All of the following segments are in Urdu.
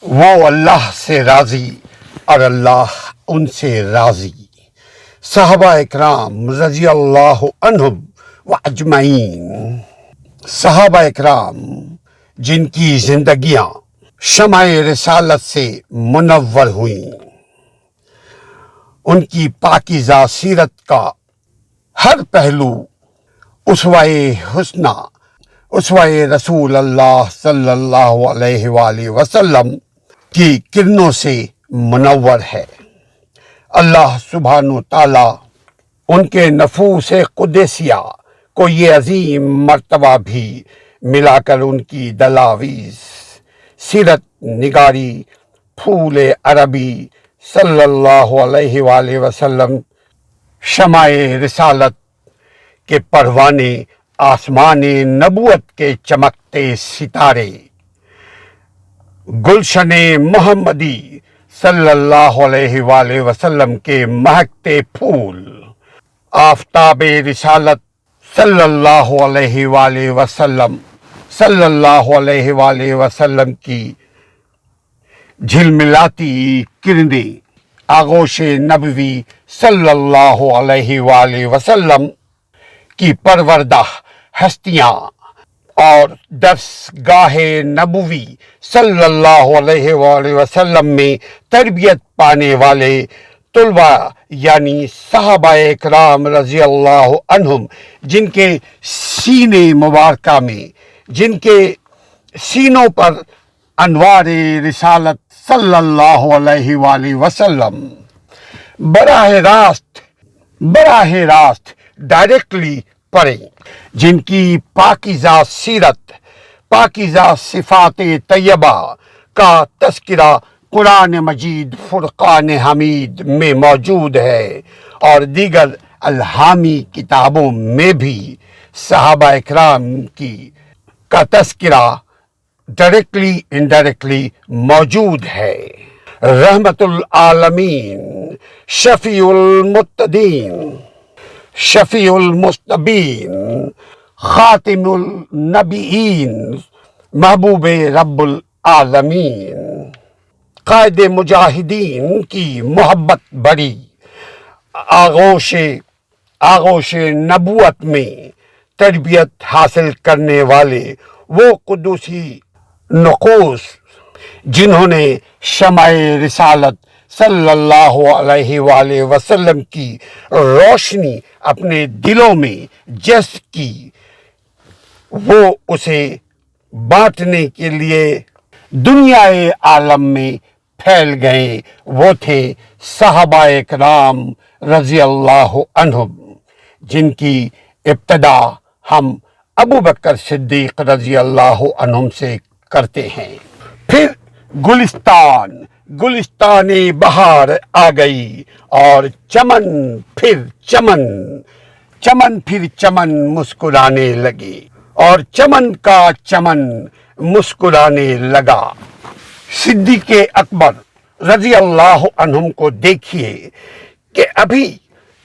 وہ اللہ سے راضی اور اللہ ان سے راضی۔ صحابہ اکرام رضی اللہ عنہم و اجمعین، صحابہ اکرام جن کی زندگیاں شمع رسالت سے منور ہوئیں، ان کی پاکیزہ سیرت کا ہر پہلو اسوہ حسنہ، اسوہ رسول اللہ صلی اللہ علیہ وآلہ وسلم کی کرنوں سے منور ہے۔ اللہ سبحانہ و تعالی ان کے نفوس قدسیہ کو یہ عظیم مرتبہ بھی ملا کر ان کی دلاویز سیرت نگاری پھول عربی صلی اللہ علیہ وآلہ وسلم، شمع رسالت کے پروانے، آسمان نبوت کے چمکتے ستارے، گلشن محمدی صلی اللہ علیہ وآلہ وسلم کے مہکتے پھول، آفتاب رسالت صلی اللہ علیہ وآلہ وسلم، صلی اللہ علیہ وآلہ وسلم کی جھلملاتی کرنیں، آغوش نبوی صلی اللہ علیہ وآلہ وسلم کی پروردہ ہستیاں اور درسگاہ نبوی صلی اللہ علیہ وآلہ وسلم میں تربیت پانے والے طلباء یعنی صحابہ اکرام رضی اللہ عنہم، جن کے سینے مبارکہ میں، جن کے سینوں پر انوار رسالت صلی اللہ علیہ وآلہ وسلم براہ راست ڈائریکٹلی پڑھیں، جن کی پاکیزہ سیرت، پاکیزہ صفات طیبہ کا تذکرہ قرآن مجید فرقان حمید میں موجود ہے اور دیگر الہامی کتابوں میں بھی صحابہ اکرام کا تذکرہ ڈائریکٹلی انڈائریکٹلی موجود ہے۔ رحمت العالمین، شفیع المتقین، شفیع المذنبین، خاتم النبیین، محبوب رب العالمین، قائد مجاہدین کی محبت بڑی آغوش نبوت میں تربیت حاصل کرنے والے وہ قدوسی نقوش جنہوں نے شمع رسالت صلی اللہ علیہ وآلہ وسلم کی روشنی اپنے دلوں میں جذب کی، وہ اسے بانٹنے کے لیے دنیا عالم میں پھیل گئے۔ وہ تھے صحابہ اکرام رضی اللہ عنہم، جن کی ابتدا ہم ابو بکر صدیق رضی اللہ عنہم سے کرتے ہیں۔ پھر گلستان بہار آ گئی اور چمن پھر چمن مسکرانے لگے اور چمن کا چمن مسکرانے لگا۔ صدیق اکبر رضی اللہ عنہم کو دیکھیے کہ ابھی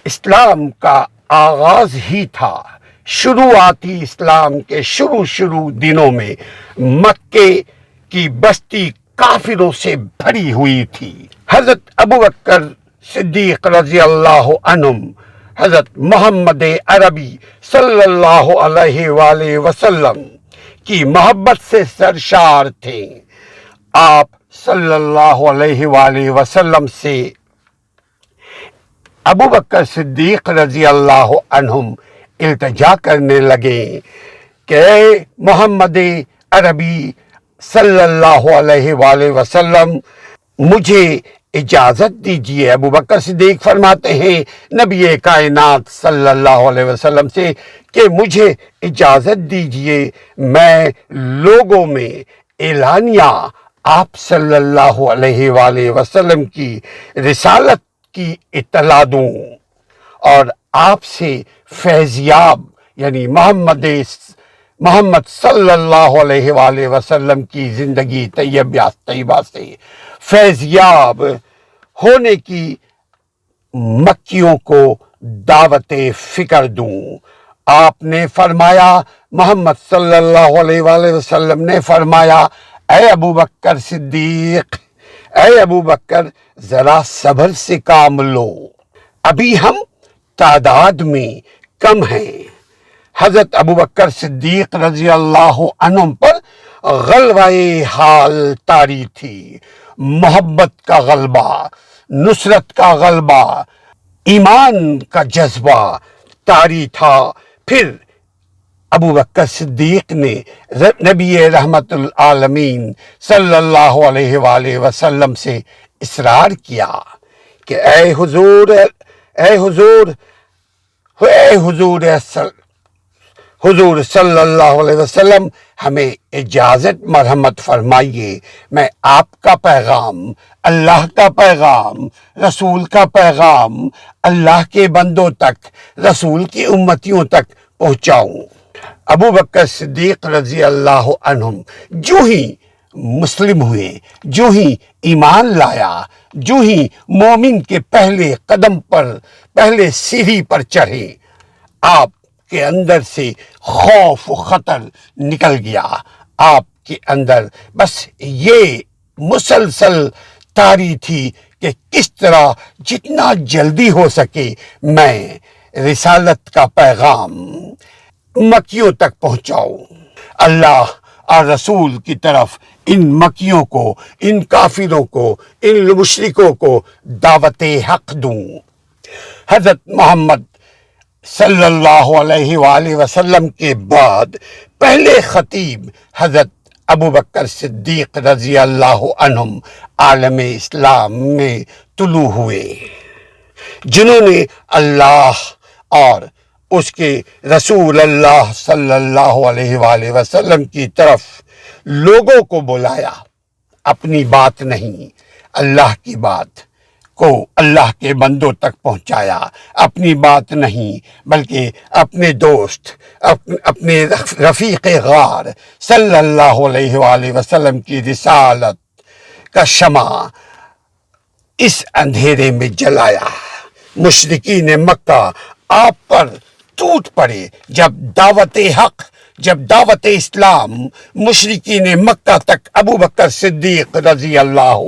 اسلام کا آغاز ہی تھا، شروعاتی اسلام کے شروع دنوں میں مکے کی بستی کافروں سے بھری ہوئی تھی۔ حضرت ابو بکر صدیق رضی اللہ عنہم حضرت محمد عربی صلی اللہ علیہ وآلہ وسلم کی محبت سے سرشار تھے۔ آپ صلی اللہ علیہ وآلہ وسلم سے ابو بکر صدیق رضی اللہ عنہم التجا کرنے لگے کہ اے محمد عربی صلی اللہ علیہ وآلہ وسلم، مجھے اجازت دیجیے۔ ابو بکر صدیق فرماتے ہیں نبی کائنات صلی اللہ علیہ وسلم سے کہ مجھے اجازت دیجیے، میں لوگوں میں اعلانیہ آپ صلی اللہ علیہ وآلہ وسلم کی رسالت کی اطلاع دوں اور آپ سے فیضیاب یعنی محمد صلی اللہ علیہ وآلہ وسلم کی زندگی طیبہ سے فیضیاب ہونے کی مکیوں کو دعوت فکر دوں۔ آپ نے فرمایا، محمد صلی اللہ علیہ وآلہ وسلم نے فرمایا، اے ابو بکر صدیق، اے ابو بکر ذرا صبر سے کام لو، ابھی ہم تعداد میں کم ہیں۔ حضرت ابو بکر صدیق رضی اللہ عنہ پر غلبہ حال طاری تھی، محبت کا غلبہ، نصرت کا غلبہ، ایمان کا جذبہ طاری تھا۔ پھر ابو بکر صدیق نے نبی رحمت العالمین صلی اللہ علیہ وآلہ وسلم سے اصرار کیا کہ اے حضور، اے حضور، اے حضور حضور صلی اللہ علیہ وسلم، ہمیں اجازت مرحمت فرمائیے، میں آپ کا پیغام، اللہ کا پیغام، رسول کا پیغام اللہ کے بندوں تک، رسول کی امتیوں تک پہنچاؤں۔ ابو بکر صدیق رضی اللہ عنہم جو ہی مسلم ہوئے، جو ہی ایمان لایا، جو ہی مومن کے پہلے قدم پر، پہلے سیڑھی پر چڑھے، آپ کے اندر سے خوف و خطر نکل گیا۔ آپ کے اندر بس یہ مسلسل طاری تھی کہ کس طرح جتنا جلدی ہو سکے میں رسالت کا پیغام مکیوں تک پہنچاؤں، اللہ اور رسول کی طرف ان مکیوں کو، ان کافروں کو، ان مشرکوں کو دعوت حق دوں۔ حضرت محمد صلی اللہ علیہ وآلہ وسلم کے بعد پہلے خطیب حضرت ابو بکر صدیق رضی اللہ عنہم عالم اسلام میں طلوع ہوئے، جنہوں نے اللہ اور اس کے رسول اللہ صلی اللہ علیہ وآلہ وسلم کی طرف لوگوں کو بلایا، اپنی بات نہیں، اللہ کی بات کو اللہ کے بندوں تک پہنچایا، اپنی بات نہیں بلکہ اپنے دوست، اپنے رفیق غار صلی اللہ علیہ وآلہ وسلم کی رسالت کا شمع اس اندھیرے میں جلایا۔ مشرکین مکہ آپ پر ٹوٹ پڑے جب دعوت حق، جب دعوت اسلام مشرکین مکہ تک ابو بکر صدیق رضی اللہ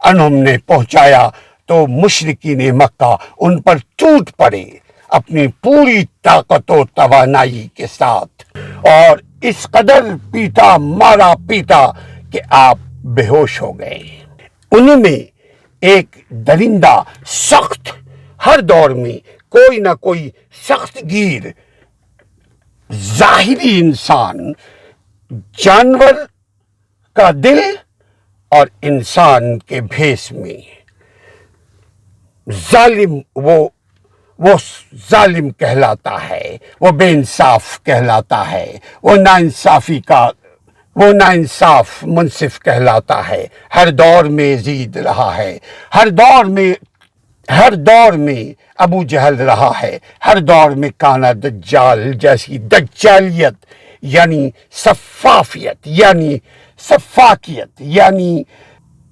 عنہم نے پہنچایا تو مشرکین مکہ ان پر ٹوٹ پڑے اپنی پوری طاقت و توانائی کے ساتھ، اور اس قدر پیٹا، مارا پیٹا کہ آپ بے ہوش ہو گئے۔ انہیں میں ایک درندہ سخت، ہر دور میں کوئی نہ کوئی سخت گیر ظاہری انسان، جانور کا دل اور انسان کے بھیس میں ظالم، وہ ظالم کہلاتا ہے، وہ بے انصاف کہلاتا ہے، وہ ناانصافی کا، وہ ناانصاف منصف کہلاتا ہے۔ ہر دور میں یزید رہا ہے، ہر دور میں ابو جہل رہا ہے، ہر دور میں کانا دجال جیسی دجالیت یعنی صفافیت، یعنی صفاکیت، یعنی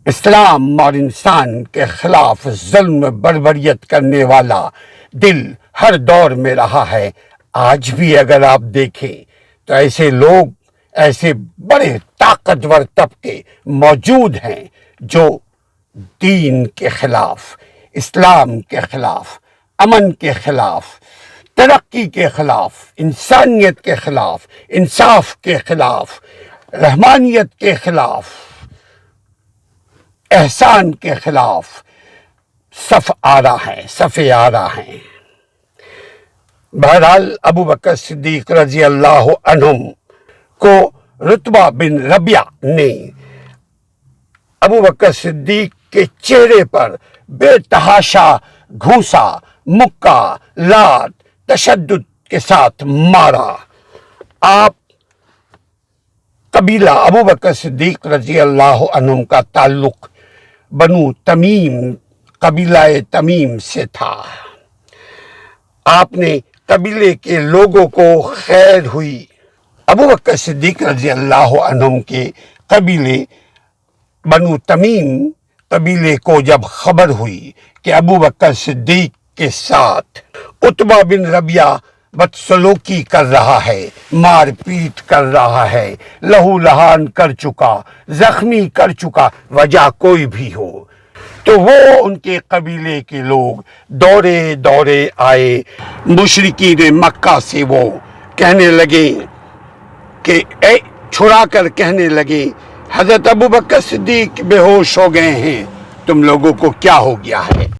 اسلام اور انسان کے خلاف ظلم بربریت کرنے والا دل ہر دور میں رہا ہے۔ آج بھی اگر آپ دیکھیں تو ایسے لوگ، ایسے بڑے طاقتور طبقے موجود ہیں جو دین کے خلاف، اسلام کے خلاف، امن کے خلاف، ترقی کے خلاف، انسانیت کے خلاف، انصاف کے خلاف، رحمانیت کے خلاف، احسان کے خلاف صف آرا ہیں۔ بہرحال ابو بکر صدیق رضی اللہ عنہم کو رتبہ بن ربیعہ نے ابو بکر صدیق کے چہرے پر بے تحاشا گھونسا، مکہ، لات، تشدد کے ساتھ مارا۔ آپ قبیلہ ابو بکر صدیق رضی اللہ عنہم کا تعلق بنو تمیم، قبیلہ تمیم سے تھا۔ آپ نے قبیلے کے لوگوں کو خیر ہوئی، ابو بکر صدیق رضی اللہ عنہم کے قبیلے بنو تمیم قبیلے کو جب خبر ہوئی کہ ابو بکر صدیق کے ساتھ عتبہ بن ربیعہ بدسلوکی کر رہا ہے، مار پیٹ کر رہا ہے، لہو لہان کر چکا، زخمی کر چکا، وجہ کوئی بھی ہو، تو وہ ان کے قبیلے کے لوگ دورے دورے آئے، مشرکین مکہ سے وہ کہنے لگے کہ چھڑا کر کہنے لگے حضرت ابوبکر صدیق بے ہوش ہو گئے ہیں، تم لوگوں کو کیا ہو گیا ہے؟